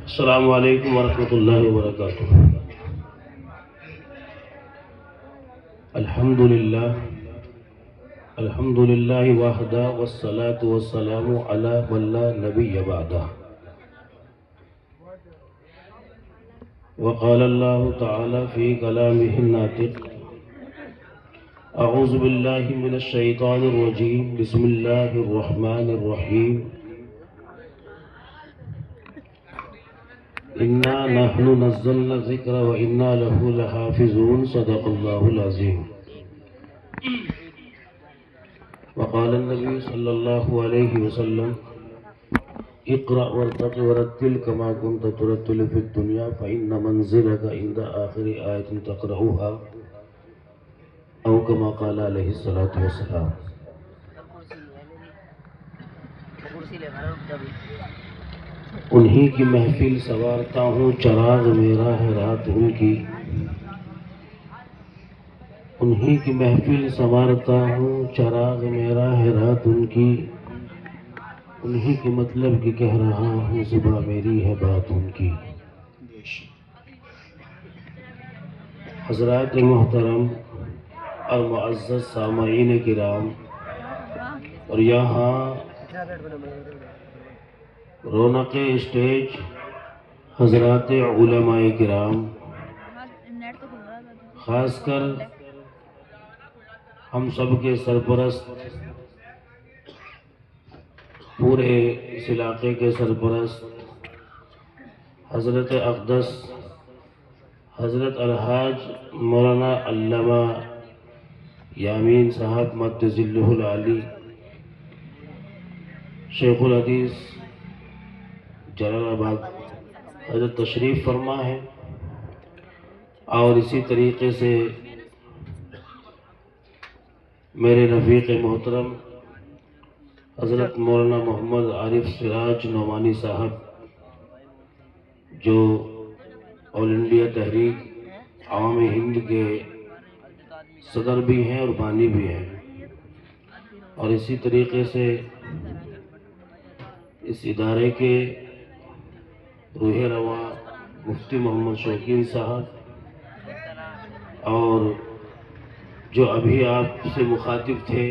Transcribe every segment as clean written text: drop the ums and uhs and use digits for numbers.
السلام علیکم ورحمۃ اللہ وبرکاتہ۔ الحمد للہ وحدہ والصلاة والسلام علی من لا نبی بعدہ۔ وقال اللہ تعالی فی کلامہ الناطق: اعوذ باللہ من الشیطان الرجیم، بسم اللہ الرحمن الرحیم۔ انا نحن نزلنا الذکر وانا له لحافظون، صدق اللہ العظیم۔ وقال النبی صلی اللہ علیہ وسلم: اقرأ وارتقِ ورتل كما كنت ترتل في الدنيا فإن منزلك عند آخر آية تقرأها، او كما قال علیہ الصلاۃ والسلام۔ انہی کی محفل سنوارتا ہوں، چراغ میرا ہے رات ان کی۔ انہی کی محفل سنوارتا ہوں، چراغ میرا ہے رات ان کی۔ انہی کے مطلب کی کہہ رہا ہوں، زباں میری ہے بات ان کی۔ حضرات محترم اور معزز سامعین کرام، اور یہاں رونق اسٹیج حضرات علماء کرام، خاص کر ہم سب کے سرپرست، پورے اس علاقے کے سرپرست حضرت اقدس حضرت الحاج مولانا علامہ یامین صاحب مد ظلہ العالی، شیخ الحدیث جلال آباد حضرت تشریف فرما ہے، اور اسی طریقے سے میرے رفیق محترم حضرت مولانا محمد عارف سراج نعمانی صاحب، جو آل انڈیا تحریک عوام ہند کے صدر بھی ہیں اور بانی بھی ہیں، اور اسی طریقے سے اس ادارے کے روح رواں مفتی محمد شوقین صاحب، اور جو ابھی آپ سے مخاطب تھے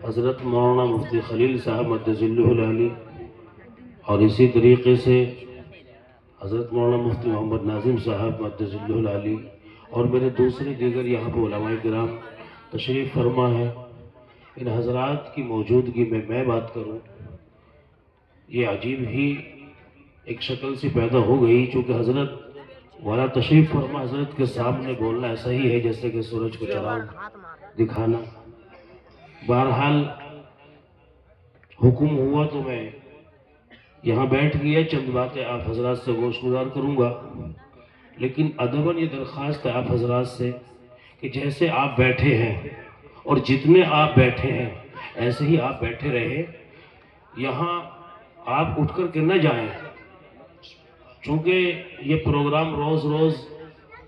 حضرت مولانا مفتی خلیل صاحب مد ظلہ العالی، اور اسی طریقے سے حضرت مولانا مفتی محمد ناظم صاحب مد ظلہ العالی، اور میرے دوسرے دیگر یہاں پہ علماء کرام تشریف فرما ہے۔ ان حضرات کی موجودگی میں بات کروں، یہ عجیب ہی ایک شکل سی پیدا ہو گئی، چونکہ حضرت والا تشریف فرما، حضرت کے سامنے بولنا ایسا ہی ہے جیسے کہ سورج کو چراغ دکھانا۔ بہرحال حکم ہوا تو میں یہاں بیٹھ گیا، چند باتیں آپ حضرات سے گوشگزار کروں گا، لیکن ادباً یہ درخواست ہے آپ حضرات سے کہ جیسے آپ بیٹھے ہیں اور جتنے آپ بیٹھے ہیں ایسے ہی آپ بیٹھے رہے، یہاں آپ اٹھ کر کے نہ جائیں، چونکہ یہ پروگرام روز روز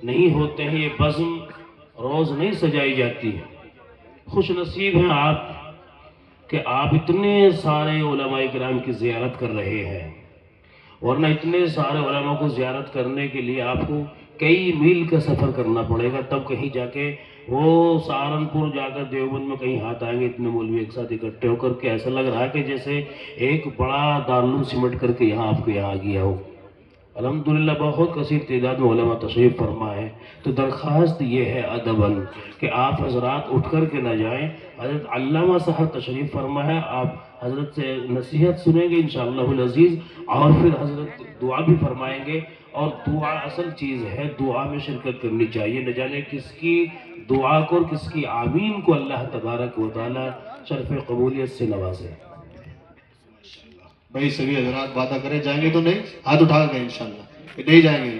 نہیں ہوتے ہیں، یہ بزم روز نہیں سجائی جاتی ہے۔ خوش نصیب ہیں آپ کہ آپ اتنے سارے علماء کرام کی زیارت کر رہے ہیں، ورنہ اتنے سارے علماء کو زیارت کرنے کے لیے آپ کو کئی میل کا سفر کرنا پڑے گا، تب کہیں جا کے وہ سہارنپور جا کر دیوبند میں کہیں ہاتھ آئیں گے۔ اتنے مولوی ایک ساتھ اکٹھے ہو کر کے ایسا لگ رہا ہے کہ جیسے ایک بڑا دارالعلوم سمٹ کر کے یہاں آپ کو یہاں گیا ہو۔ الحمدللہ بہت کثیر تعداد میں علماء تشریف فرما ہے، تو درخواست یہ ہے ادباً کہ آپ حضرات اٹھ کر کے نہ جائیں۔ حضرت علامہ صاحب تشریف فرما ہے، آپ حضرت سے نصیحت سنیں گے انشاءاللہ العزیز، اور پھر حضرت دعا بھی فرمائیں گے، اور دعا اصل چیز ہے، دعا میں شرکت کرنی چاہیے، نہ جانے کس کی دعا کو اور کس کی آمین کو اللہ تبارک و تعالی شرف قبولیت سے نوازے۔ بھائی سبھی حضرات وعدہ کریں جائیں گے تو نہیں، ہاتھ اٹھا گئے انشاءاللہ کہ نہیں جائیں گے؟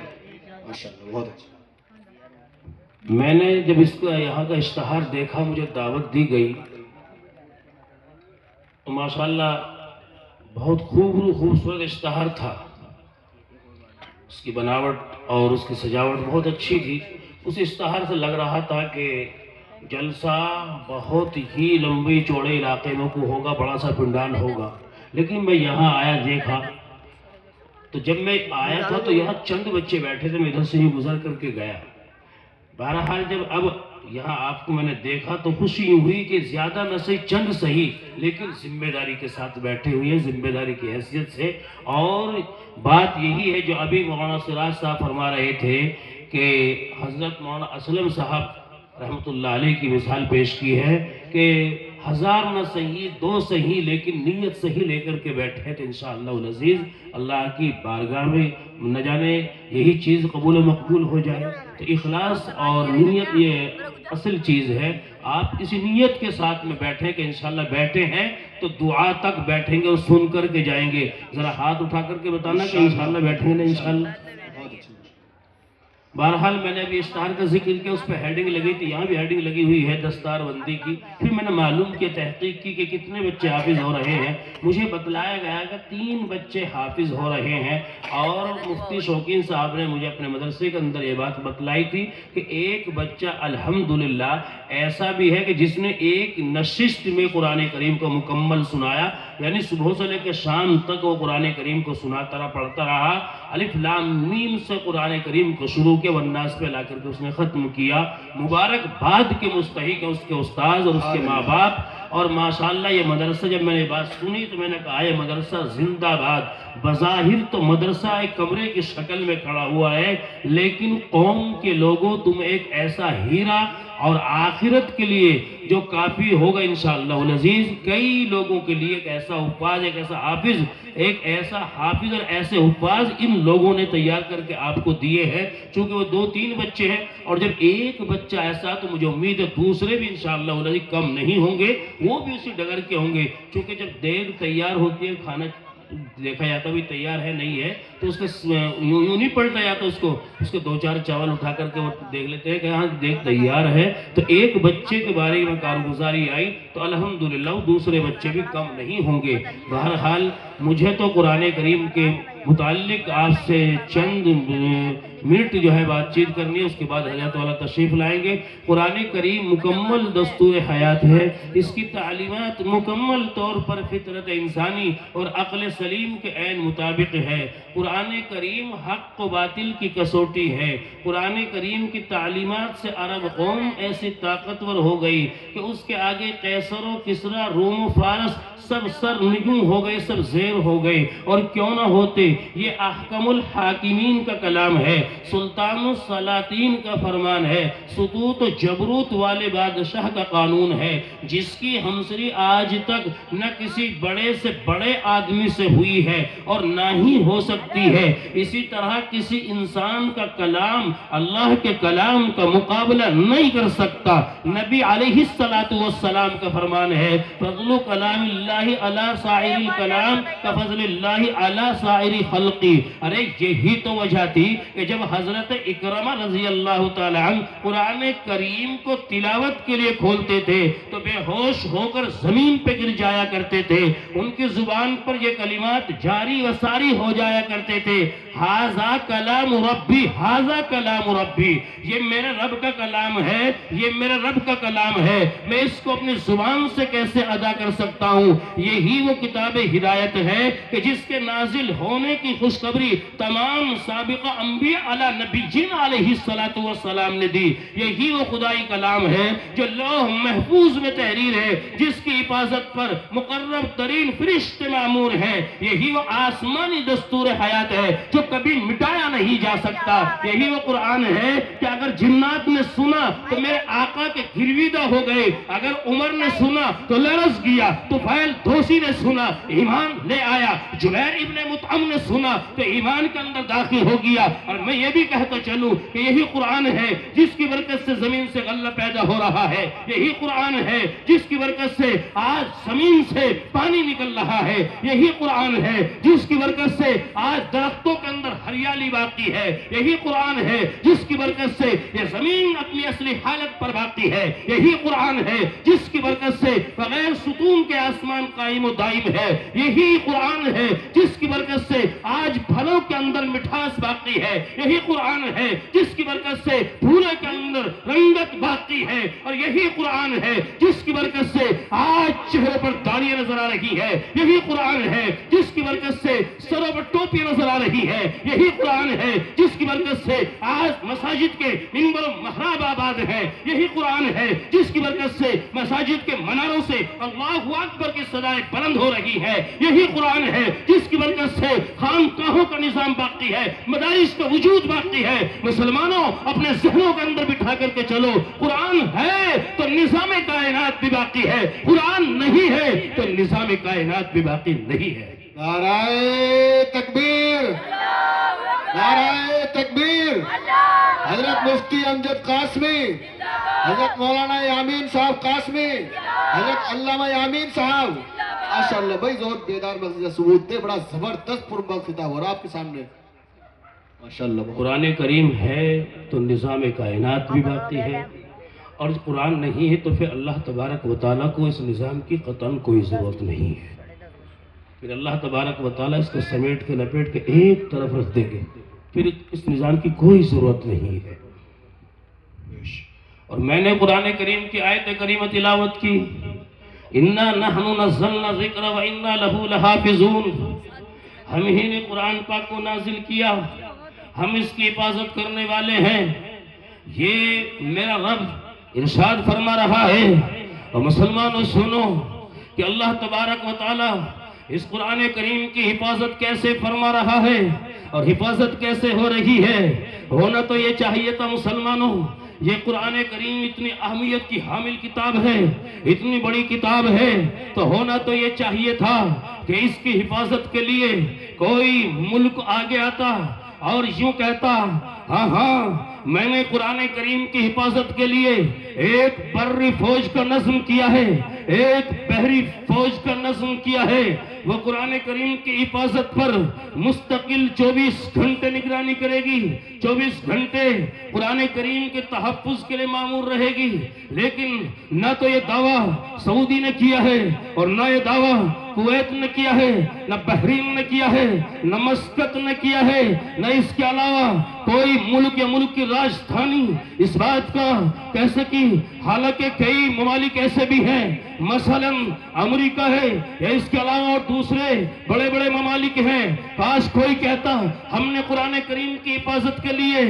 ماشاءاللہ بہت اچھا۔ میں نے جب اس کا یہاں کا اشتہار دیکھا، مجھے دعوت دی گئی، تو ماشاءاللہ بہت خوبصورت اشتہار تھا، اس کی بناوٹ اور اس کی سجاوٹ بہت اچھی تھی۔ اس اشتہار سے لگ رہا تھا کہ جلسہ بہت ہی لمبی چوڑے علاقے میں کو ہوگا، بڑا سا پنڈال ہوگا، لیکن میں یہاں آیا دیکھا تو جب میں آیا تھا تو یہاں چند بچے بیٹھے تھے، میں ادھر سے ہی گزر کر کے گیا۔ بہرحال جب اب یہاں آپ کو میں نے دیکھا تو خوشی ہوئی کہ زیادہ نہ صحیح چند صحیح لیکن ذمہ داری کے ساتھ بیٹھے ہوئے ہیں، ذمہ داری کی حیثیت سے۔ اور بات یہی ہے جو ابھی مولانا سراج صاحب فرما رہے تھے کہ حضرت مولانا اسلم صاحب رحمۃ اللہ علیہ کی مثال پیش کی ہے کہ 1000 نہ صحیح 2 صحیح لیکن نیت صحیح لے کر کے بیٹھے تو انشاءاللہ العزیز اللہ کی بارگاہ میں نہ جانے یہی چیز قبول و مقبول ہو جائے۔ تو اخلاص اور نیت یہ اصل چیز ہے۔ آپ اسی نیت کے ساتھ میں بیٹھیں کہ انشاءاللہ بیٹھے ہیں تو دعا تک بیٹھیں گے اور سن کر کے جائیں گے۔ ذرا ہاتھ اٹھا کر کے بتانا کہ انشاءاللہ بیٹھیں گے نا انشاءاللہ۔ بہرحال میں نے ابھی اشتہار کا ذکر کیا، اس پہ ہیڈنگ لگی تھی، یہاں بھی ہیڈنگ لگی ہوئی ہے دستار بندی کی۔ پھر میں نے معلوم کیا، تحقیق کی کہ کتنے بچے حافظ ہو رہے ہیں۔ مجھے بتلایا گیا کہ 3 بچے حافظ ہو رہے ہیں، اور مفتی شوقین صاحب نے مجھے اپنے مدرسے کے اندر یہ بات بتلائی تھی کہ ایک بچہ الحمدللہ ایسا بھی ہے کہ جس نے ایک نشست میں قرآن کریم کو مکمل سنایا، یعنی صبح سے لے کے شام تک وہ قرآن کریم کو سناتا رہا، پڑھتا رہا، الف لام میم سے قرآن کریم کو شروع کے والناس پہ لا کر کے اس نے ختم کیا۔ مبارک باد کے مستحق ہیں اس کے استاذ اور اس کے ماں باپ۔ اور ماشاءاللہ یہ مدرسہ جب میں نے بات سنی تو میں نے کہا یہ مدرسہ زندہ باد۔ بظاہر تو مدرسہ ایک کمرے کی شکل میں کھڑا ہوا ہے، لیکن قوم کے لوگوں تم ایک ایسا ہیرا اور آخرت کے لیے جو کافی ہوگا انشاءاللہ العزیز، کئی لوگوں کے لیے ایک ایسا حفاظ، ایک ایسا حافظ، ایک ایسا حافظ اور ایسے حفاظ ان لوگوں نے تیار کر کے آپ کو دیے ہیں۔ چونکہ وہ 2-3 بچے ہیں، اور جب ایک بچہ ایسا تو مجھے امید ہے دوسرے بھی انشاءاللہ العزیز کم نہیں ہوں گے، وہ بھی اسی ڈگر کے ہوں گے۔ چونکہ جب دیگ تیار ہوتی ہے، کھانا دیکھا جاتا بھی تیار ہے نہیں ہے تو اس کا یوں نہیں پلٹا جاتا، اس کو 2-4 چاول اٹھا کر کے وہ دیکھ لیتے ہیں کہ ہاں دیکھ تیار ہے۔ تو ایک بچے کے بارے میں کارگزاری آئی تو الحمدللہ دوسرے بچے بھی کم نہیں ہوں گے۔ بہرحال مجھے تو قرآن کریم کے متعلق آپ سے چند منٹ جو ہے بات چیت کرنی ہے، اس کے بعد حضرت والا تشریف لائیں گے۔ قرآن کریم مکمل دستور حیات ہے، اس کی تعلیمات مکمل طور پر فطرت انسانی اور عقل سلیم کے عین مطابق ہے۔ قرآن کریم حق و باطل کی کسوٹی ہے۔ قرآن کریم کی تعلیمات سے عرب قوم ایسی طاقتور ہو گئی کہ اس کے آگے قیصر و کسریٰ، روم و فارس سب سر نگوں ہو گئے، سب زیر ہو گئے۔ اور کیوں نہ ہوتے، یہ احکم الحاکمین کا کلام ہے، سلطان السلاطین کا فرمان ہے، سطوت و جبروت والے بادشاہ کا قانون ہے، جس کی ہمسری آج تک نہ کسی بڑے سے بڑے آدمی سے ہوئی ہے اور نہ ہی ہو سکتی ہے۔ اسی طرح کسی انسان کا کلام اللہ کے کلام کا مقابلہ نہیں کر سکتا۔ نبی علیہ السلام کا فرمان ہے، فضل کلام اللہ علی سائر الکلام کفضل اللہ علی سائر خلقی۔ ارے یہی تو وجہ تھی کہ جب حضرت اکرمہ رضی اللہ تعالی عنہ قرآن کریم کو تلاوت کے لیے کھولتے تھے تو بے ہوش ہو کر زمین پہ گر جایا کرتے تھے، ان کی زبان پر یہ کلمات جاری و ساری ہو جایا کرتے تھے، ھذا کلام ربی، ھذا کلام ربی، یہ میرے رب کا کلام ہے، یہ میرے رب کا کلام ہے، میں اس کو اپنی زبان سے کیسے ادا کر سکتا ہوں۔ یہی وہ کتاب ہدایت ہے کہ جس کے نازل ہونے کی خوشخبری تمام سابقہ انبیاء علی نبیین علیہ السلام نے دی۔ یہی وہ خدائی کلام ہے جو لوح محفوظ میں تحریر ہے، جس کی حفاظت پر مقرب ترین فرشتے مامور ہیں۔ یہی وہ آسمانی دستور حیات ہے جو کبھی مٹایا نہیں جا سکتا۔ یہی وہ قرآن ہے کہ اگر جنات نے سنا تو میرے آقا کے گرویدہ ہو گئے، اگر عمر نے سنا تو لرز گیا، طفیل دوسی نے سنا ایمان لے آیا، جبیر ابن مطعم نے سنا تو ایمان کے اندر داخل ہو گیا۔ اور میں یہ بھی کہتا چلوں کہ یہی قرآن ہے جس کی برکت سے زمین سے غلہ پیدا ہو رہا ہے، یہی قرآن ہے جس کی برکت سے آج زمین سے پانی نکل رہا ہے، یہی قرآن ہے جس کی برکت سے آج درختوں کے اندر ہریالی باقی ہے، یہی قرآن ہے جس کی برکت سے یہ زمین اپنی اصلی حالت پر باقی ہے، یہی قرآن ہے جس کی برکت سے بغیر ستون کے آسمان قائم و دائم ہے، یہی قرآن ہے جس کی برکت سے آج پھلوں کے اندر مٹھاس باقی ہے، یہی یہی قرآن ہے جس کی برکت سے پورے کے اندر رنگت باقی ہے، اور یہی قرآن ہے جس کی برکت سے آج چہرے پر داڑیاں نظر آ رہی ہے، یہی قرآن ہے جس کی برکت سے سروں پر ٹوپیاں نظر آ رہی ہے، یہی قرآن ہے جس کی برکت سے آج مساجد کے منبر و محراب آباد ہے، یہی قرآن ہے جس کی برکت سے مساجد کے مناروں سے اللہ اکبر کی صدائیں بلند ہو رہی ہے، یہی قرآن ہے جس کی برکت سے خانقاہوں کا نظام باقی ہے، مدارس کا وجود باقی ہے۔ مسلمانوں اپنے ذہنوں کے اندر بٹھا کر کے چلو، قرآن ہے تو نظام کائنات بھی باقی ہے، قرآن نہیں ہے تو نظام کائنات بھی باقی نہیں ہے۔ نعرہ تکبیر، نعرہ تکبیر۔ حضرت مفتی امجد قاسمی، حضرت مولانا یامین صاحب قاسمی، حضرت علامہ یامین صاحب، ماشاءاللہ بھائی زور بیدار مسجد ثبوت دے، بڑا زبردست پرمخ خطاب ہو رہا آپ کے سامنے، ماشاءاللہ۔ قرآن کریم ہے تو نظام کائنات بھی باقی ہے، اور قرآن نہیں ہے تو پھر اللہ تبارک و تعالیٰ کو اس نظام کی قطعاً کوئی ضرورت نہیں ہے، پھر اللہ تبارک و تعالیٰ اس کو سمیٹ کے لپیٹ کے ایک طرف رکھ دیں گے، پھر اس نظام کی کوئی ضرورت نہیں ہے۔ اور میں نے قرآن کریم کی آیت کریمہ تلاوت کی، اِنَّا نَحْنُ نَزَّلْنَا الذِّکْرَ وَإِنَّا لَهُ لَحَافِظُونَ، ہم ہی نے قرآن پاک کو نازل کیا، ہم اس کی حفاظت کرنے والے ہیں، یہ میرا رب ارشاد فرما رہا ہے۔ اور مسلمانوں سنو کہ اللہ تبارک و تعالیٰ اس قرآن کریم کی حفاظت کیسے فرما رہا ہے اور حفاظت کیسے ہو رہی ہے۔ ہونا تو یہ چاہیے تھا مسلمانوں، یہ قرآن کریم اتنی اہمیت کی حامل کتاب ہے، اتنی بڑی کتاب ہے، تو ہونا تو یہ چاہیے تھا کہ اس کی حفاظت کے لیے کوئی ملک آگے آتا اور یوں کہتا، ہاں ہاں میں نے قرآن کریم کی حفاظت کے لیے ایک بری فوج کا نظم کیا ہے، ایک بحری فوج کا نظم کیا ہے، وہ قرآن کریم کی حفاظت پر مستقل 24 گھنٹے نگرانی کرے گی، 24 گھنٹے قرآن کریم کے تحفظ کے لیے مامور رہے گی۔ لیکن نہ تو یہ دعویٰ سعودی نے کیا ہے، اور نہ یہ دعویٰ کویت نے کیا ہے، نہ بحرین نے کیا ہے، نہ مسقط نے کیا ہے، نہ اس کے علاوہ کوئی ملک یا ملک کی راجدھانی اس بات کا کہہ سکی۔ حالانکہ کئی ممالک ایسے بھی ہیں، مثلا امریکہ ہے یا اس کے علاوہ اور دوسرے بڑے بڑے ممالک ہیں، کاش کوئی کہتا ہم نے قرآن کریم کی حفاظت کے لیے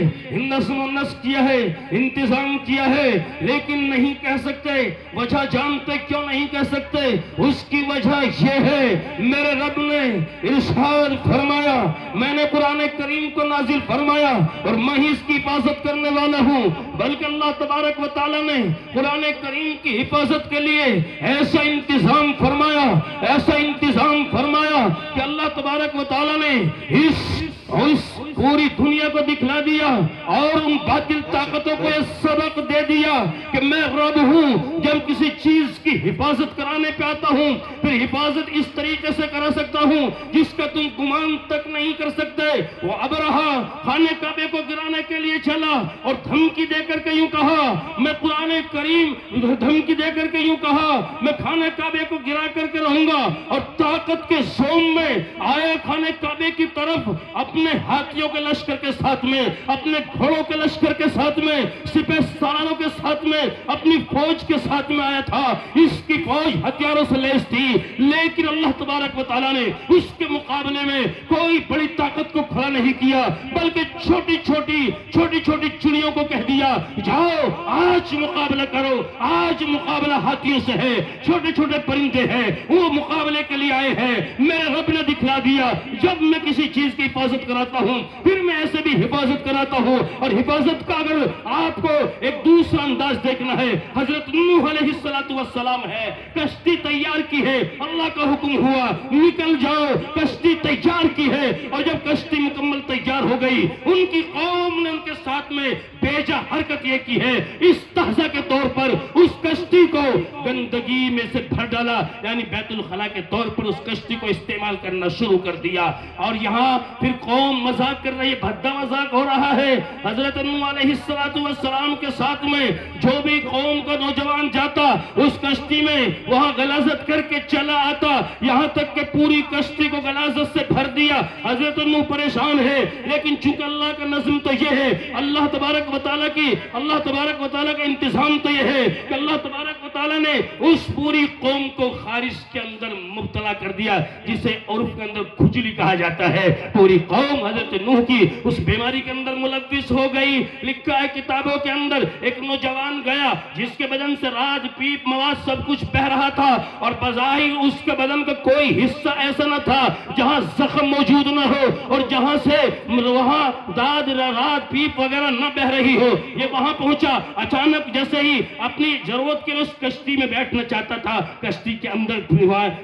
نظم و نسق کیا ہے، انتظام کیا ہے، لیکن نہیں کہہ سکتے۔ وجہ جانتے کیوں نہیں کہہ سکتے؟ اس کی وجہ یہ ہے میرے رب نے ارشاد فرمایا، میں نے قرآن کریم کو نازل فرمایا اور میں ہی اس کی حفاظت کرنے والا ہوں، بلکہ اللہ تبارک و تعالیٰ نے قرآن کریم کی حفاظت کے لیے ایسا انتظام فرمایا، ایسا انتظام فرمایا کہ اللہ تبارک و تعالیٰ نے اس پوری دنیا کو دکھلا دیا اور ان باطل طاقتوں کو یہ سبق دے دیا کہ میں رب ہوں، جب کسی چیز کی حفاظت کرانے پہ آتا ہوں پھر حفاظت اس طریقے سے کرا سکتا ہوں جس کا تم گمان تک نہیں کر سکتے۔ وہ ابرہا خانہ کعبے کو گرانے کے لیے چلا اور دھمکی دے کر کے یوں کہا، میں قرآن کریم دھمکی دے کر کے یوں کہا میں خانہ کعبے کو گرا کر کے رہوں گا، اور طاقت کے زوم میں آیا خانہ کعبے کی طرف اپنے ہاتھیوں کے لشکر کے ساتھ میں، اپنے گھوڑوں کے لشکر کے ساتھ میں، سپہ سالاروں کے ساتھ میں، اپنی فوج کے ساتھ میں آیا تھا۔ اس کی فوج ہتھیاروں سے لیس تھی، لیکن اللہ تبارک و تعالیٰ نے اس کے مقابلے میں کوئی بڑی طاقت کو کھڑا نہیں کیا، بلکہ چھوٹی چھوٹی چڑیوں کو کہہ دیا جاؤ آج مقابلہ کرو، آج مقابلہ ہاتھیوں سے ہے، چھوٹے چھوٹے پرندے ہیں وہ مقابلے کے لیے آئے ہیں۔ میرے رب نے دکھلا دیا جب میں کسی چیز کی حفاظت کراتا ہوں پھر میں ایسے بھی حفاظت کراتا ہوں۔ اور حفاظت کا اگر آپ کو ایک دوسرا انداز دیکھنا ہے، حضرت نوح علیہ السلام ہے، کشتی تیار کی ہے، اللہ کا حکم ہوا نکل جاؤ، کشتی تیار کی ہے، اور جب کشتی مکمل تیار ہو گئی ان کی قوم نے ان کے ساتھ میں بیجا حرکت یہ کی ہے، استہزاء کے طور پر اس کشتی کو گندگی میں سے بھر ڈالا، یعنی بیت الخلا کے طور پر اس کشتی کو استعمال کرنا شروع کر دیا۔ اور یہاں پھر قوم مذاق کر رہی ہے، بھدا مذاق ہو رہا ہے۔ حضرت نوح علیہ السلام کے ساتھ میں جو بھی قوم کا نوجوان جاتا جاتا، اس کشتی میں وہاں غلاظت کر کے چلا آتا، یہاں تک کہ پوری کشتی کو غلاظت سے بھر دیا۔ حضرت نوح پریشان ہے، لیکن چونکہ اللہ کا نظم تو یہ ہے، اللہ تبارک و تعالیٰ کا انتظام تو یہ ہے کہ اللہ تبارک و تعالیٰ نے اس پوری قوم کو خارش کے اندر مبتلا کر دیا، جسے عرف کے اندر کھجلی کہا جاتا ہے۔ پوری قوم حضرت نوح کی اس بیماری کے اندر ملوث ہو گئی۔ لکھا ہے کتابوں کے اندر، ایک نوجوان گیا جس کے بدن سے رات پیپ مواد سب کچھ بہ رہا تھا، اور بظاہر اس کے بدن کا کوئی حصہ ایسا نہ تھا جہاں زخم موجود نہ ہو، اور جہاں سے وہاں داد رات پیپ وغیرہ نہ بہ رہی ہو۔ یہ وہاں پہنچا، اچانک جیسے ہی اپنی ضرورت کے لیے اس کشتی میں بیٹھنا چاہتا تھا، کشتی کے اندر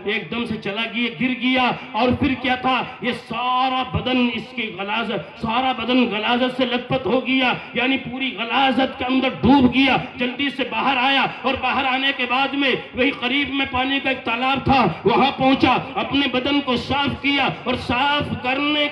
ایک دم سے چلا گیا، گر گیا، اور پھر کیا تھا، یہ سارا بدن اس کی غلاظت سے لت پت ہو گیا، یعنی پوری غلاظت کے اندر ڈوب گیا۔ جلدی سے باہر آیا، اور باہر آنے کے بعد میں وہی قریب میں پانی کا ایک تالاب تھا، وہاں پہنچا، اپنے بدن کو صاف کیا، اور صاف کرنے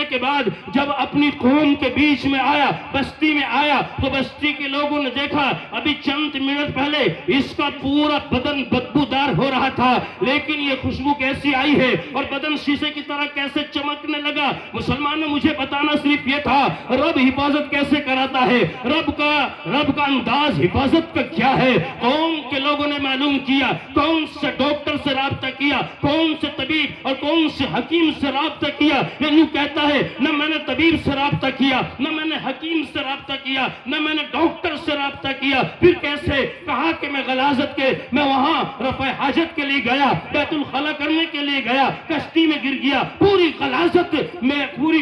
کے بعد جب اپنی قوم کے بیچ میں آیا، بستی میں آیا، تو بستی کے لوگوں نے دیکھا ابھی چند منٹ پہلے اس کا پورا بدن بدبودار ہو رہا تھا، لیکن یہ خوشبو کیسی آئی ہے اور بدن شیشے کی طرح کیسے چمکنے لگا۔ مسلمانوں، مجھے بتانا صرف یہ تھا، رب حفاظت کیسے کراتا ہے، رب کا انداز حفاظت کا کیا ہے۔ قوم کے لوگوں نے معلوم کیا، کون سے ڈاکٹر سے رابطہ کیا، کون سے طبیب اور کون سے حکیم سے رابطہ کیا۔ یہ یوں کہتا ہے، نہ میں نے طبیب سے رابطہ کیا، نہ میں نے حکیم سے رابطہ کیا، نہ میں نے ڈاکٹر سے رابطہ کیا، پھر کیسے؟ کہا کہ میں غلاظت کے، میں وہاں رفع حاجت کے لیے گیا، بیت الخلا کرنے کے لیے گیا، کشتی میں گر گیا، پوری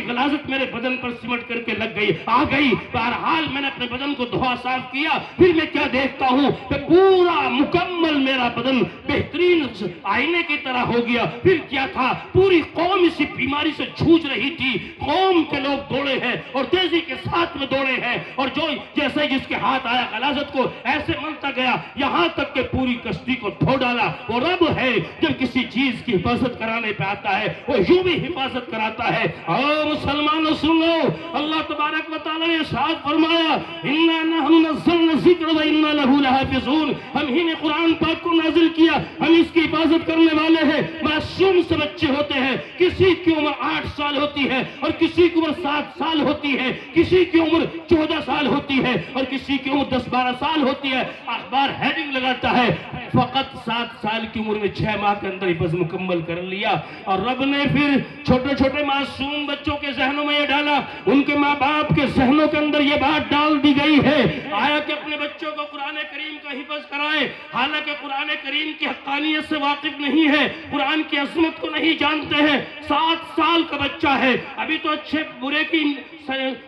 غلاظت میرے بدن پر سمٹ کر کے لگ گئی، آ گئی۔ بہرحال میں نے اپنے بدن کو دھوا صاف کیا، پھر میں کیا دیکھتا ہوں کہ پورا مکمل میرا بدن بہترین آئینے کی طرح ہو گیا۔ پھر کیا تھا، پوری قوم اسی بیماری سے جھوج رہی تھی، قوم کے لوگ دوڑے ہیں اور تیزی کے ساتھ میں دوڑے ہیں، اور جو جیسے جس کے ہاتھ آیا غلاظت کو ایسے ملتا گیا، یہاں تک کہ پوری کشتی کو دھو ڈالا۔ وہ رب ہے جب کسی چیز کی حفاظت کرانے پہ آتا ہے، وہ یوں بھی حفاظت کراتا ہے۔ اور مسلمانوں سنو، اللہ تبارک و تعالیٰ نے ارشاد فرمایا، اِنَّا نَحْنُ نَزَّلْنَا الذِّكْرَ وَإِنَّا لَهُ لَحَافِظُونَ، ہم ہی نے قرآن پاک کو نازل کیا، ہم اس کی حفاظت کرنے والے ہیں۔ معصوم سے بچے ہوتے ہیں، کسی کی عمر 8 سال ہوتی ہے اور کسی کی عمر 7 سال ہوتی ہے، کسی کی عمر 14 سال ہوتی ہے اور کسی کی عمر 10-12 سال ہوتی ہے۔ اخبار ہیڈنگ لگاتا ہے، فقط 7 سال کی عمر میں 6 ماہ کے اندر حفظ مکمل کر لیا۔ اور رب نے پھر چھوٹے چھوٹے معصوم بچوں کے ذہنوں میں یہ ڈالا، ان کے ماں باپ کے ذہنوں کے اندر یہ بات ڈال دی گئی ہے، آیا کہ اپنے بچوں کو قرآن کریم کا حفظ کرائے، حالانکہ قرآن کریم کی حقانیت سے واقف نہیں ہے، قرآن کی عظمت کو نہیں جانتے ہیں۔ 7 سال کا بچہ ہے، ابھی تو اچھے برے کی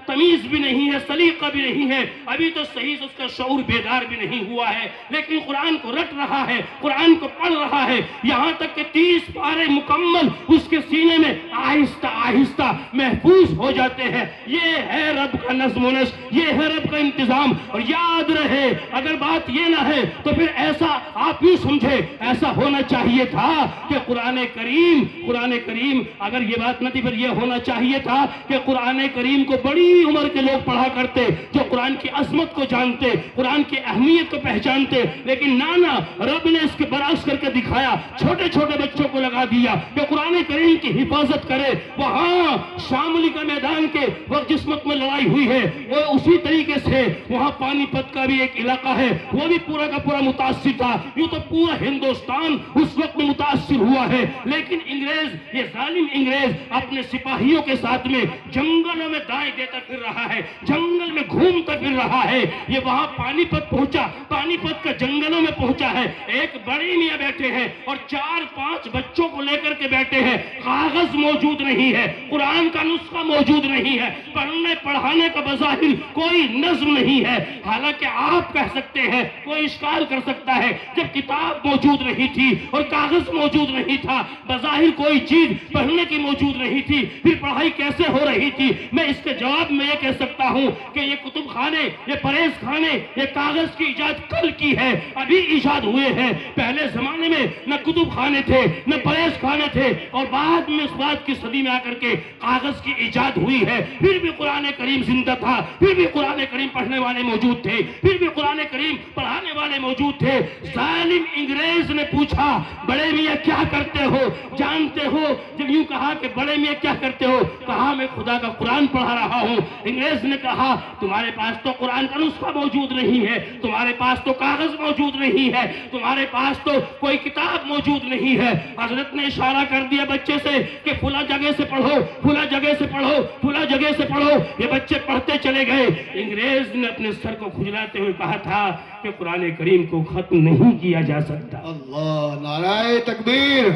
تمیز بھی نہیں ہے، سلیقہ بھی نہیں ہے، ابھی تو صحیح سے اس کا شعور بیدار بھی نہیں ہوا ہے، لیکن قرآن کو رٹ رہا ہے، قرآن کو پڑھ رہا ہے، یہاں تک کہ 30 پارے مکمل اس کے سینے میں آہستہ آہستہ محفوظ ہو جاتے ہیں۔ یہ ہے رب کا نظم و نسق، یہ ہے رب کا انتظام۔ اور یاد رہے، اگر بات یہ نہ ہے تو پھر ایسا آپ یوں سمجھے، ایسا ہونا چاہیے تھا کہ قرآن کریم اگر یہ بات نہ تھی، پھر یہ ہونا چاہیے تھا کہ قرآن کریم کو بڑی عمر کے لوگ پڑھا کرتے، جو قرآن کی عظمت کو جانتے، قرآن کی اہمیت کو پہچانتے، لیکن نانا رب نے اس کے برعکس کر کے دکھایا، چھوٹے چھوٹے بچوں کو لگا دیا کہ قرآن کریم کی حفاظت کرے۔ وہاں شاملی کا میدان کے وقت جس وقت میں لڑائی ہوئی ہے، وہ اسی طریقے سے وہاں پانی پت کا بھی ایک علاقہ ہے، وہ بھی پورا کا پورا متاثر تھا۔ یوں تو پورا ہندوستان اس وقت میں متاثر ہوا ہے، لیکن انگریز، یہ ظالم انگریز اپنے سپاہیوں کے ساتھ میں جنگلوں میں دائیں دیتا پھر رہا ہے، جنگل میں گھومتا پھر رہا ہے۔ یہ وہاں پانی پت پہنچا، پانی پت کا جنگلوں میں پہنچا ہے، ایک بڑی میاں بیٹھے ہیں اور 4-5 بچوں کو لے کر کے بیٹھے ہیں، کاغذ موجود نہیں ہے، قرآن کا نسخہ موجود نہیں ہے، پڑھنے پڑھانے کا بظاہر کوئی نظم نہیں ہے۔ حالانکہ آپ کہہ سکتے ہیں، کوئی اشکال کر سکتا ہے، جب کتاب موجود نہیں تھی اور کاغذ موجود نہیں تھا، بظاہر کوئی چیز پڑھنے کی موجود نہیں تھی، پھر پڑھائی کیسے ہو رہی تھی؟ میں اس کے کے جواب میں یہ کہہ سکتا ہوں کہ یہ کتب خانے، یہ پریز خانے، یہ کاغذ کی ایجاد کل کی ہے، ابھی ایجاد ہوئے ہیں۔ پہلے زمانے میں نہ کتب خانے تھے نہ پریز خانے تھے، اور بعد میں اس بات کی صدی میں آ کر کے کاغذ کی ایجاد ہوئی ہے۔ پھر بھی قرآن کریم زندہ تھا، پھر بھی قرآن کریم پڑھنے والے موجود تھے، پھر بھی قرآن کریم پڑھانے والے موجود تھے۔ ظالم انگریز نے پوچھا بڑے میاں کیا کرتے ہو؟ جانتے ہو جب یوں کہا کہ بڑے میاں کیا کرتے ہو؟ کہا میں خدا کا قرآن پڑھا رہا ہوں۔ انگریز نے کہا تمہارے پاس تو قرآن کا نسخہ موجود نہیں ہے، تمہارے پاس تو کاغذ موجود نہیں ہے، تمہارے پاس تو کوئی کتاب موجود نہیں ہے۔ حضرت نے اشارہ کر دیا بچے سے کہ فلاں جگہ سے پڑھو، فلاں جگہ سے پڑھو، فلاں جگہ سے پڑھو۔ یہ بچے پڑھتے چلے گئے۔ انگریز نے اپنے سر کو کھجلاتے ہوئے کہا تھا کہ قرآن کریم کو ختم نہیں کیا جا سکتا۔ اللہ، نعرہ تکبیر۔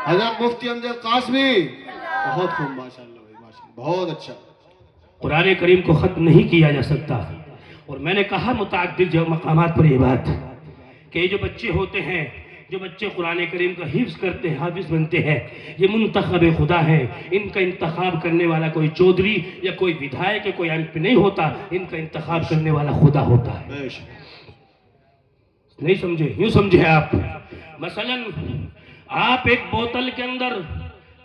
حضرت مفتی امجد قاسمی، بہت خوب، ماشاءاللہ ماشاءاللہ، بہت اچھا۔ قرآن کریم کو ختم نہیں کیا جا سکتا۔ اور میں نے کہا متعدد جو مقامات پر یہ بات کہ یہ جو بچے ہوتے ہیں، جو بچے قرآن کریم کا حفظ کرتے ہیں، حافظ بنتے ہیں، یہ منتخب خدا ہیں۔ ان کا انتخاب کرنے والا کوئی چودھری یا کوئی ودھائک یا کوئی ایم پی نہیں ہوتا، ان کا انتخاب کرنے والا خدا ہوتا ہے۔ نہیں سمجھے؟ یوں سمجھے آپ، مثلا آپ ایک بوتل کے اندر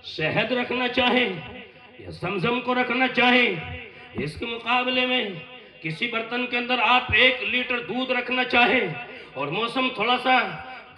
شہد رکھنا چاہیں یا زمزم کو رکھنا چاہیں، اس کے مقابلے میں کسی برتن کے اندر آپ 1 لیٹر دودھ رکھنا چاہیں اور موسم تھوڑا سا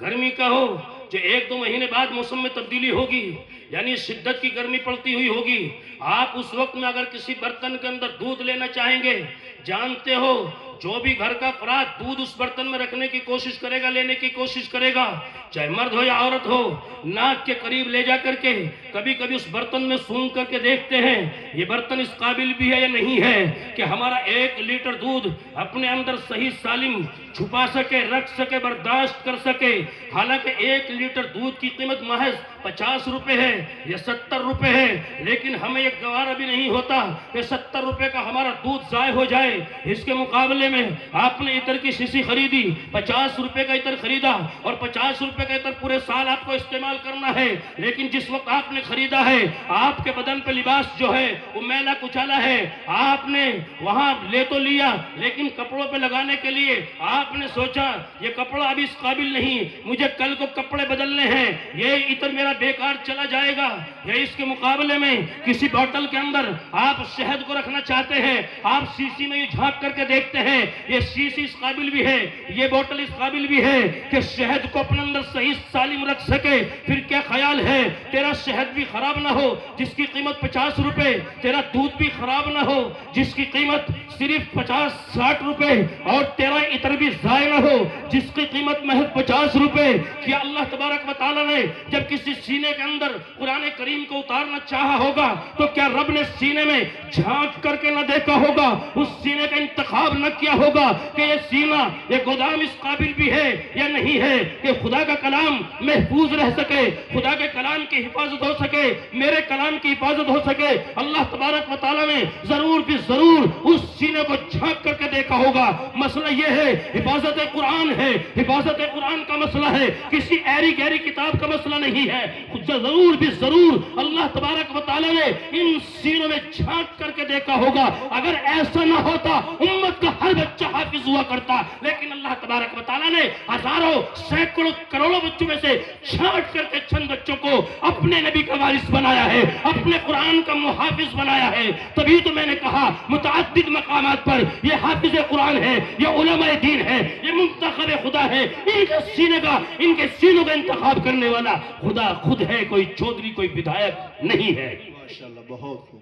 گرمی کا ہو، جو 1-2 مہینے بعد موسم میں تبدیلی ہوگی، یعنی شدت کی گرمی پڑتی ہوئی ہوگی، آپ اس وقت میں اگر کسی برتن کے اندر دودھ لینا چاہیں گے، جانتے ہو جو بھی گھر کا افراد دودھ اس برتن میں رکھنے کی کوشش کرے گا، لینے کی کوشش کرے گا، چاہے مرد ہو یا عورت ہو، ناک کے قریب لے جا کر کے کبھی کبھی اس برتن میں سونگھ کر کے دیکھتے ہیں یہ برتن اس قابل بھی ہے یا نہیں ہے کہ ہمارا 1 لیٹر دودھ اپنے اندر صحیح سالم چھپا سکے، رکھ سکے، برداشت کر سکے۔ حالانکہ 1 لیٹر دودھ کی قیمت محض 50 روپے ہے یا 70 روپے ہے، لیکن ہمیں یہ گوارا بھی نہیں ہوتا کہ 70 روپے کا ہمارا دودھ ضائع ہو جائے۔ اس کے مقابلے میں آپ نے عطر کی شیشی خریدی، 50 روپے کا عطر خریدا اور 50 روپے کا عطر پورے سال آپ کو استعمال کرنا ہے، لیکن جس وقت آپ نے خریدا ہے آپ کے بدن پہ لباس جو ہے وہ میلا کچالا ہے، آپ نے وہاں لے تو لیا لیکن کپڑوں پہ لگانے کے لیے آپ نے سوچا یہ کپڑا ابھی اس قابل نہیں، مجھے کل کو کپڑے بدلنے ہیں، یہ عطر میرا بیکار چلا جائے گا۔ یا اس کے مقابلے میں کسی بوتل کے اندر آپ شہد کو رکھنا چاہتے ہیں، آپ شیشی میں جھانک کر کے دیکھتے ہیں یہ شیشی اس قابل بھی ہے، یہ بوتل اس قابل بھی ہے کہ شہد کو اپنے اندر صحیح سالم رکھ سکے، پھر کیا خیال ہے تیرا شہد بھی خراب نہ ہو جس کی قیمت 50 روپے، تیرا دودھ بھی خراب نہ ہو جس کی قیمت صرف 50-60 روپے، اور تیرا عطر بھی ضائع نہ ہو جس کی قیمت محض 50 روپے۔ کیا اللہ تبارک و تعالیٰ نے جب کسی سینے کے اندر قرآن کریم کو اتارنا چاہا ہوگا تو کیا رب نے سینے میں جھانک کر کے نہ دیکھا ہوگا، اس سینے کا انتخاب نہ کیا ہوگا کہ یہ سینہ، یہ گودام اس قابل بھی ہے یا نہیں ہے کہ خدا کا کلام محفوظ رہ سکے، خدا کے کلام کی حفاظت ہو سکے، میرے کلام کی حفاظت ہو سکے؟ اللہ تبارک و تعالیٰ نے ضرور بھی ضرور اس سینے کو جھانک کر کے دیکھا ہوگا۔ مسئلہ یہ ہے حفاظت قرآن ہے، حفاظت قرآن کا مسئلہ ہے، کسی ایری گہری کتاب کا مسئلہ نہیں ہے۔ ضرور بھی ضرور اللہ تبارک و تعالیٰ نے ان سینوں میں جھانک کر کے دیکھا ہوگا۔ اگر ایسا نہ ہوتا امت کا ہر بچہ حافظ ہوا کرتا، لیکن اللہ تبارک و تعالیٰ نے ہزاروں سینکڑوں کروڑوں بچوں میں سے چھانٹ کر کے چند بچوں کو اپنے نبی کا وارث بنایا ہے، اپنے قرآن کا محافظ بنایا ہے۔ تبھی تو میں نے کہا متعدد مقامات پر یہ حافظ قرآن ہے، یہ علماء دین ہے، یہ منتخب خدا ہے، ان کے سینوں کا انتخاب کرنے والا خدا خود ہے، کوئی چودھری کوئی ودھائک نہیں ہے۔ ماشاءاللہ، بہت خوب۔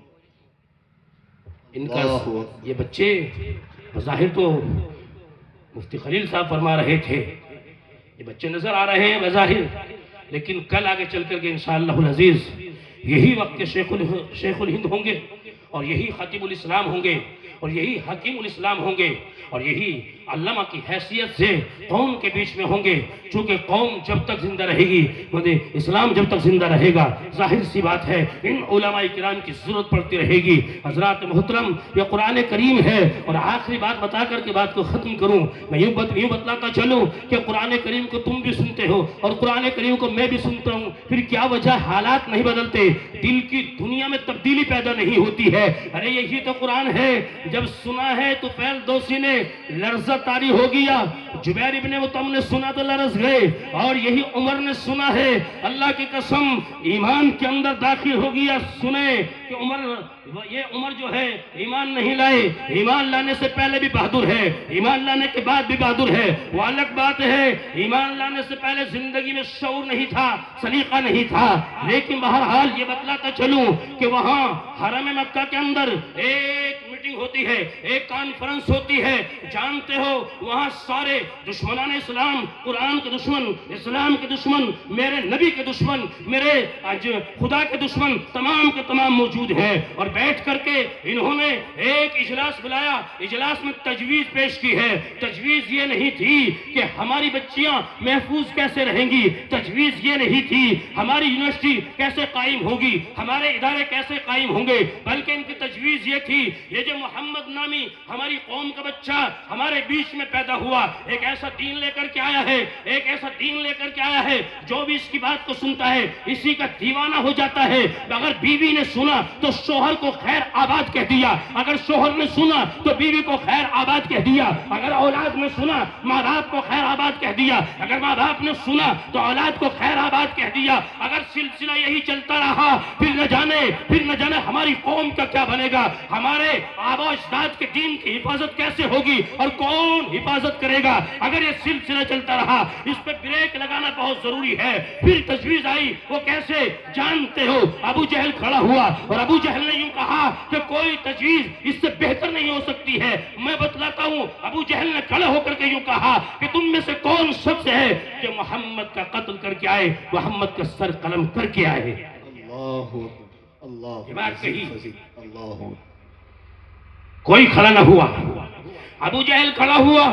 ان کا یہ بچے بظاہر تو مفتی خلیل صاحب فرما رہے تھے یہ بچے نظر آ رہے ہیں بظاہر، لیکن کل آگے چل کر کے انشاءاللہ العزیز یہی وقت کے شیخ الہند ہوں گے، اور یہی خطیب الاسلام ہوں گے، اور یہی حکیم الاسلام ہوں گے، اور یہی علامہ کی حیثیت سے قوم کے بیچ میں ہوں گے، چونکہ قوم جب تک زندہ رہے گی، اسلام جب تک زندہ رہے گا، ظاہر سی بات ہے ان علماء کرام کی ضرورت پڑتی رہے گی۔ حضرات محترم، یہ قرآن کریم ہے، اور آخری بات بتا کر کے بات کو ختم کروں، میں یوں بتلاتا چلوں کہ قرآن کریم کو تم بھی سنتے ہو اور قرآن کریم کو میں بھی سنتا ہوں، پھر کیا وجہ حالات نہیں بدلتے، دل کی دنیا میں تبدیلی پیدا نہیں ہوتی ہے؟ ارے یہی تو قرآن ہے، جب سنا ہے تو پہل دوسی نے لرزہ طاری ہو گیا، جبیر ابن مطعم نے سنا تو لرز گئے، اور یہی عمر نے سنا ہے، اللہ کی قسم ایمان کے اندر داخل ہو گیا۔ سنے کہ عمر جو ہے ایمان نہیں لائے، ایمان لانے سے پہلے بھی بہادر ہے، ایمان لانے کے بعد بھی بہادر ہے، وہ الگ بات ہے۔ ایمان لانے سے پہلے زندگی میں شعور نہیں تھا، سلیقہ نہیں تھا، لیکن بہرحال یہ بتلاتا چلوں کہ وہاں حرم مکہ کے اندر ایک میٹنگ ہوتی ہے، ایک کانفرنس ہوتی ہے، جانتے ہو وہاں سارے دشمنان اسلام، قرآن کے دشمن، اسلام کے دشمن، میرے نبی کے دشمن، میرے خدا کے دشمن تمام کے تمام موجود ہیں، اور بیٹھ کر کے انہوں نے ایک اجلاس بلایا، اجلاس میں تجویز پیش کی ہے۔ تجویز یہ نہیں تھی کہ ہماری بچیاں محفوظ کیسے رہیں گی، تجویز یہ نہیں تھی ہماری یونیورسٹی کیسے قائم ہوگی، ہمارے ادارے کیسے قائم ہوں گے، بلکہ ان کی تجویز یہ تھی یہ جو محمد نامی ہماری قوم کا بچہ ہمارے بیچ میں پیدا ہوا، ایک ایسا دین لے کر کے آیا ہے، ایک ایسا دین لے کر کے آیا ہے جو بھی اس کی بات کو سنتا ہے اسی کا دیوانہ ہو جاتا ہے۔ اگر بیوی نے سنا تو شوہر کو خیر آباد کہہ دیا، اگر شوہر نے سنا تو بیوی کو خیر آباد کہہ دیا، اگر اولاد نے سنا ماں باپ کو خیر آباد کہہ دیا، اگر ماں باپ نے سنا تو اولاد کو خیر آباد کہہ دیا۔ اگر سلسلہ یہی چلتا رہا پھر نہ جانے ہماری قوم کا کیا بنے گا، ہمارے آبا اجداد کے دین کی حفاظت کیسے ہوگی اور کون حفاظت کرے گا؟ اگر یہ سلسلہ چلتا رہا اس پہ بریک لگانا بہت ضروری ہے۔ پھر تجویز آئی، وہ کیسے جانتے ہو؟ ابو جہل کھڑا ہوا اور ابو جہل نے یوں کہا کہ کوئی تجویز اس سے بہتر نہیں ہو سکتی ہے۔ میں بتلاتا ہوں، ابو جہل نے کھڑے ہو کر کے یوں کہا کہ تم میں سے کون شخص ہے کہ محمد کا قتل کر کے آئے، محمد کا سر قلم کر کے آئے؟ یہ بات کہی، کوئی کھڑا نہ ہوا۔ ابو جہل کھڑا ہوا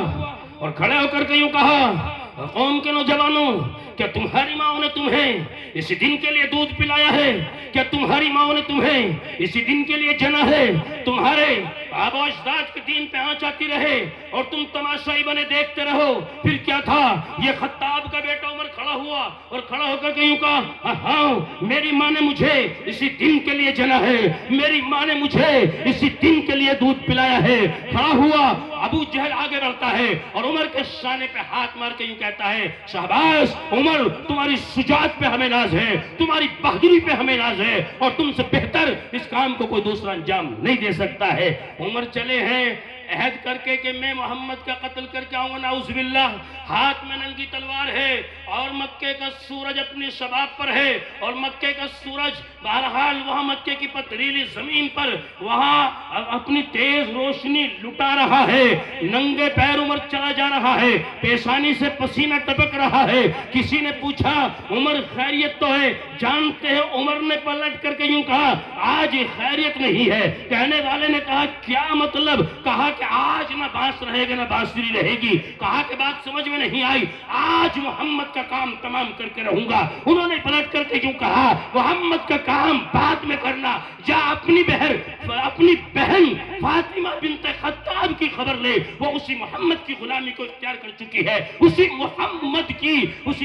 اور کھڑے ہو کر کے یوں کہا، قوم کے نوجوانوں، کیا تمہاری ماں نے تمہیں اسی دن کے لیے دودھ پلایا ہے؟ کیا تمہاری ماں نے تمہیں اسی دن کے لیے جنا ہے؟ تمہارے آبا و اجداد کے دین پہ آنچ آتی رہے اور تم تماشائی بنے دیکھتے رہو، پھر کیا تھا؟ یہ خطاب کا بیٹا عمر کھڑا ہوا اور کھڑا ہو کر کے یوں کہا، ہاں میری ماں نے مجھے اسی دن کے لیے جنا ہے، میری ماں نے مجھے اسی دن کے لیے دودھ پلایا ہے۔ کھڑا ہوا، ابو جہل آگے بڑھتا ہے اور عمر کے شانے پہ ہاتھ مار کے یوں کہتا ہے، شہباز عمر، تمہاری شجاعت پہ ہمیں ناز ہے، تمہاری بہادری پہ ہمیں ناز ہے، اور تم سے بہتر اس کام کو کوئی دوسرا انجام نہیں دے سکتا ہے۔ عمر چلے ہیں عہد کر کے کہ میں محمد کا قتل کر کے آؤں گا، نعوذ باللہ، ہاتھ میں ننگی تلوار ہے اور مکے کا سورج اپنی شباب پر ہے، اور مکے کا سورج بہرحال وہاں مکے کی پتریلی زمین پر وہاں اپنی تیز روشنی لٹا رہا ہے، ننگے پیر عمر چلا جا رہا ہے، پیشانی سے پسینہ ٹپک رہا ہے۔ کسی نے پوچھا عمر خیریت تو ہے؟ جانتے ہیں عمر نے پلٹ کر کے یوں کہا، آج خیریت نہیں ہے۔ کہنے والے نے کہا کیا مطلب؟ کہا کہ آج نہ بانس رہے گا نہ بانسری رہے گی۔ کہا کہ بات سمجھ میں نہیں آئی، آج محمد کا کام تمام کر کے رہوں گا۔ انہوں نے پلٹ کر کے یوں کہا، محمد کا کام بعد میں کرنا، جا اپنی بہن فاطمہ بنت خطاب کی خبر لے، وہ اسی محمد کی غلامی کو اختیار کر چکی ہے، اسی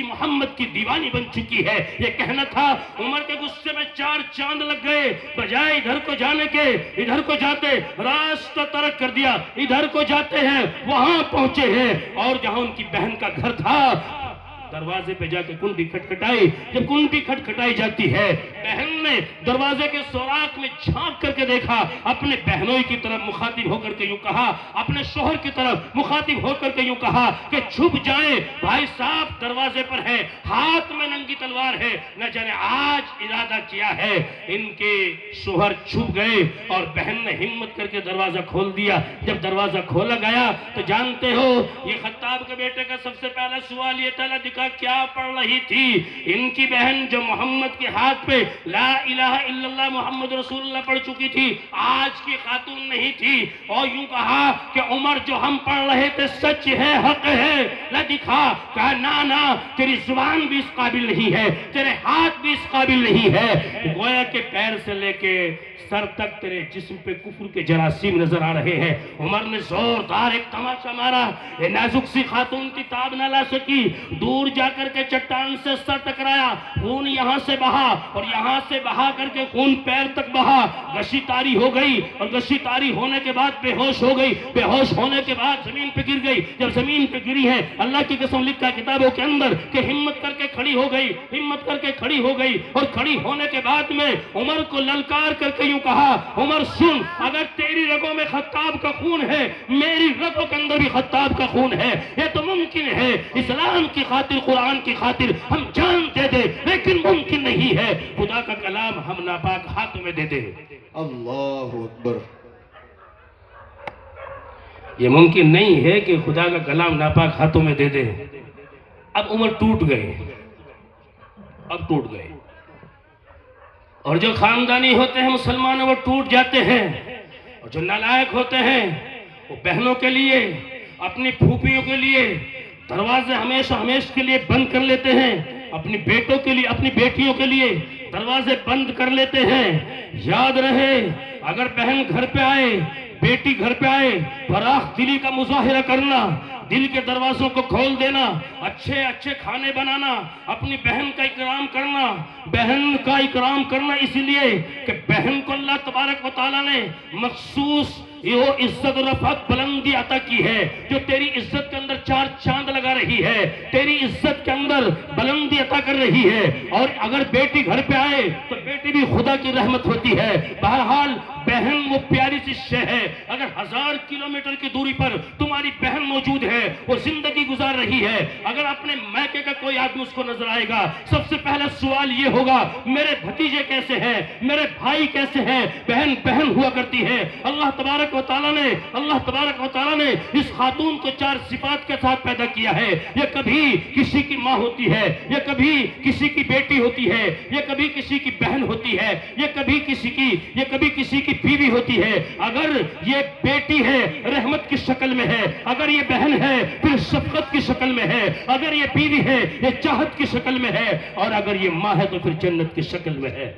محمد کی دیوانی بن چکی ہے۔ یہ کہنا تھا، عمر کے غصے میں چار چاند لگ گئے، بجائے ادھر کو جانے کے ادھر کو جاتے، راستہ ترک کر دیا، ادھر کو جاتے ہیں، وہاں پہنچے ہیں، اور جہاں ان کی بہن کا گھر تھا دروازے پہ جا کے کنڈی کھٹکھٹائی۔ جب کنڈی کھٹکھٹائی جاتی ہے، بہن نے دروازے کے سوراخ میں جھانک کر کے دیکھا، اپنے بہنوں کی طرف مخاطب ہو کر کے یوں کہا، اپنے شوہر کی طرف مخاطب ہو کر کے یوں کہا کہ چھپ جائیں، بھائی صاحب دروازے پر ہے، ہاتھ میں ننگی تلوار ہے، نہ جانے آج ارادہ کیا ہے۔ ان کے شوہر چھپ گئے اور بہن نے ہمت کر کے دروازہ کھول دیا۔ جب دروازہ کھولا گیا تو جانتے ہو یہ خطاب کے بیٹے کا سب سے پہلا سوال یہ تھا، دیکھا کیا پڑھ رہی تھی. ان کی بہن جو محمد کے ہاتھ پہ لا الہ الا اللہ محمد رسول اللہ پڑھ چکی تھی, آج کی خاتون نہیں تھی. اور یوں کہا کہ عمر جو ہم پڑھ رہے تھے سچ ہے, حق ہے, نہ دکھا. کہا نا تیری زبان بھی اس قابل نہیں ہے, تیرے ہاتھ بھی اس قابل نہیں ہے. گویا کہ پیر سے لے کے سر تک تیرے جسم پہ کفر کے جراثیم نظر آ رہے ہیں. عمر نے زوردار ایک تماشا مارا. یہ نازک سی خاتون کی تاب نہ لا سکی, دور جا کر کے چٹان سے سر ٹکرایا, خون یہاں سے بہا اور یہاں سے بہا کر کے خون پیر تک بہا. غشی تاری ہو گئی اور غشی تاری ہونے کے بعد بے ہوش ہو گئی. بے ہوش ہونے کے بعد زمین پہ گر گئی. جب زمین پہ گری ہے, اللہ کی قسم لکھا کتابوں کے اندر کہ ہمت کر کے کھڑی ہو گئی, ہمت کر کے کھڑی ہو گئی. اور کھڑی ہونے کے بعد میں عمر کو للکار کر کے یوں کہا, عمر سن, اگر تیری رگوں میں خطاب کا خون ہے, میری رگوں کے اندر بھی خطاب کا خون ہے. یہ تو ممکن ہے, اسلام کی خاطر, قرآن کی خاطر ہم جان دے دے, لیکن ممکن نہیں ہے خدا کا کلام ہم ناپاک ہاتھوں میں دے دے. اللہ اکبر. یہ ممکن نہیں ہے کہ خدا کا کلام ناپاک ہاتھوں میں دے دے. اب عمر ٹوٹ گئے, اب ٹوٹ گئے. اور جو خاندانی ہوتے ہیں مسلمان وہ ٹوٹ جاتے ہیں, اور جو نالائق ہوتے ہیں وہ بہنوں کے لیے, اپنی پھوپھیوں کے لیے دروازے ہمیشہ کے لیے بند کر لیتے ہیں. اپنی بیٹوں کے لیے, اپنی بیٹیوں کے لیے دروازے بند کر لیتے ہیں. یاد رہے, اگر بہن گھر پہ آئے, بیٹی گھر پہ آئے, فراخ دلی کا مظاہرہ کرنا, دل کے دروازوں کو کھول دینا, اچھے اچھے کھانے بنانا, اپنی بہن کا اکرام کرنا. بہن کا اکرام کرنا اس لیے کہ بہن کو اللہ تبارک و تعالیٰ نے مخصوص یہ عزت و رفعت بلندی عطا کی ہے, جو تیری عزت کے اندر چار چاند لگا رہی ہے, تیری عزت کے اندر بلندی عطا کر رہی ہے. اور اگر بیٹی گھر پہ آئے تو بیٹی بھی خدا کی رحمت ہوتی ہے. بہرحال بہن وہ پیاری سی شے ہے. اگر 1000 کلومیٹر کی دوری پر تمہاری بہن موجود ہے, وہ زندگی گزار رہی ہے, اگر اپنے میکے کا کوئی آدمی اس کو نظر آئے گا, سب سے پہلا سوال یہ ہوگا, میرے بھتیجے کیسے ہیں, میرے بھائی کیسے ہیں. بہن بہن ہوا کرتی ہے. اللہ تبارک و تعالیٰ نے اس خاتون کو 4 صفات کے ساتھ پیدا کیا ہے. یہ کبھی کسی کی ماں ہوتی ہے, یہ کبھی کسی کی بیٹی ہوتی ہے, یہ کبھی کسی کی بہن ہوتی ہے, یہ کبھی کسی کی بیوی ہوتی ہے. اگر یہ بیٹی ہے رحمت کی شکل میں ہے, اگر یہ بہن ہے پھر شفقت کی شکل میں ہے, اگر یہ بیوی ہے یہ چاہت کی شکل میں ہے, اور اگر یہ ماں ہے تو پھر جنت کی شکل میں ہے.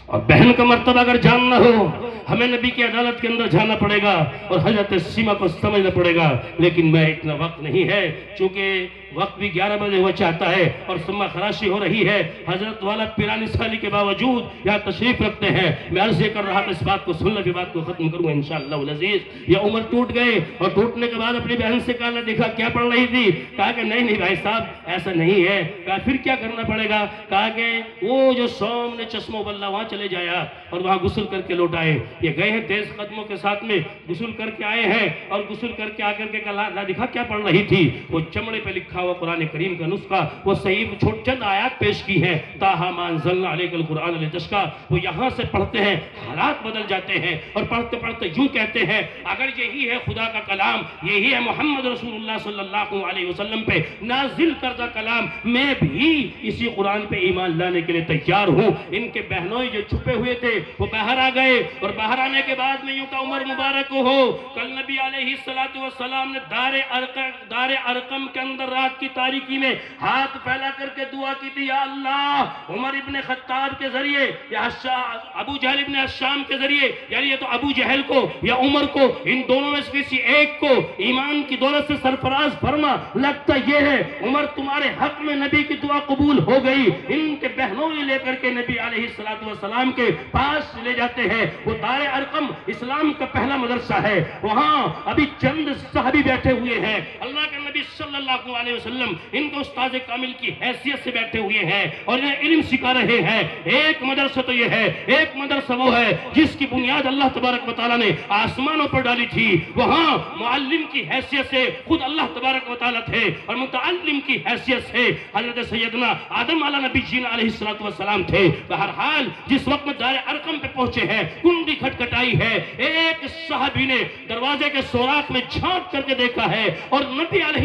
اور بہن کا مرتبہ اگر جاننا ہو, ہمیں نبی کی عدالت کے اندر جانا پڑے گا اور حضرت سیما کو سمجھنا پڑے گا. لیکن میں اتنا وقت نہیں ہے, چونکہ وقت بھی 11 بجے ہوا چاہتا ہے اور سما خراشی ہو رہی ہے. حضرت والا پیرانی سالی کے باوجود یہاں تشریف رکھتے ہیں. میں عرض یہ کر رہا تھا, اس بات کو سن لے, بات کو ختم کروں انشاءاللہ العزیز. یہ عمر ٹوٹ گئے, اور ٹوٹنے کے بعد اپنی بہن سے کہا, دیکھا کیا پڑھ رہی تھی. کہا کہ نہیں بھائی صاحب ایسا نہیں ہے. کہا پھر کیا کرنا پڑے گا. کہا کہ وہ جو سوم نے چشمہ بلّہ وہاں چلے جایا اور وہاں غسل کر کے لوٹ آئے. یہ گئے ہیں تیز قدموں کے ساتھ میں, غسل کر کے آئے ہیں, اور غسل کر کے آ کر کے کہا دیکھا کیا پڑھ رہی تھی. وہ چمڑے پہ لکھا ہوا قرآن کریم کا نسخہ, وہ صحیح چند آیات پیش کی ہیں, تاہا ما انزلنا علیک القرآن لتشقی. وہ یہاں سے پڑھتے ہیں, حالات بدل جاتے ہیں, اور پڑھتے پڑھتے یوں کہتے ہیں, اگر یہی ہے خدا کا کلام, یہی ہے محمد رسول اللہ صلی اللہ علیہ وسلم پہ نازل کردہ کلام, میں بھی اسی قرآن پہ ایمان لانے کے لیے تیار ہوں. ان کے بہنوئی جو چھپے ہوئے تھے وہ باہر آ گئے, اور باہر آنے کے بعد میں یوں کہ عمر مبارک ہو, کل نبی علیہ السلام نے دار ارقم کے اندر رات کی تاریکی میں ہاتھ پھیلا کر کے دعا کی تھی, یا اللہ عمر ابن خطاب کے ذریعے یا ابو جہل ابن الشام کے ذریعے, یعنی یہ تو ابو جہل کو یا عمر کو, ان دونوں میں سے کسی ایک کو ایمان کی دولت سے سرفراز فرما. لگتا یہ ہے عمر تمہارے حق میں نبی کی دعا قبول ہو گئی. ان کے بہنوں نے لے کر کے نبی علیہ السلام کے پاس لے جاتے ہیں. وہ دار ارقم اسلام کا پہلا مدرسہ ہے, وہاں ابھی چند صحابی بیٹھے ہوئے ہیں. اللہ کے نبی صلی اللہ علیہ وسلم ان کو استاد کامل کی حیثیت سے بیٹھے ہوئے ہیں اور انہیں علم سکھا رہے ہیں. ایک مدرسہ تو یہ ہے, ایک مدرسہ وہ ہے جس کی بنیاد اللہ تبارک و تعالیٰ نے آسمانوں پر ڈالی تھی. وہاں معلم کی حیثیت سے خود اللہ تبارک و تعالیٰ تھے, اور متعلم کی حیثیت سے حضرت سیدنا آدم علیہ نبی جین علیہ السلام تھے. بہرحال جس وقت میں دار ارقم پہ پہنچے ہیں, کنڈی کھٹکھٹائی ہے, ایک صحابی نے دروازے کے سوراخ میں جھانک کر کے دیکھا ہے, اور نبی علیہ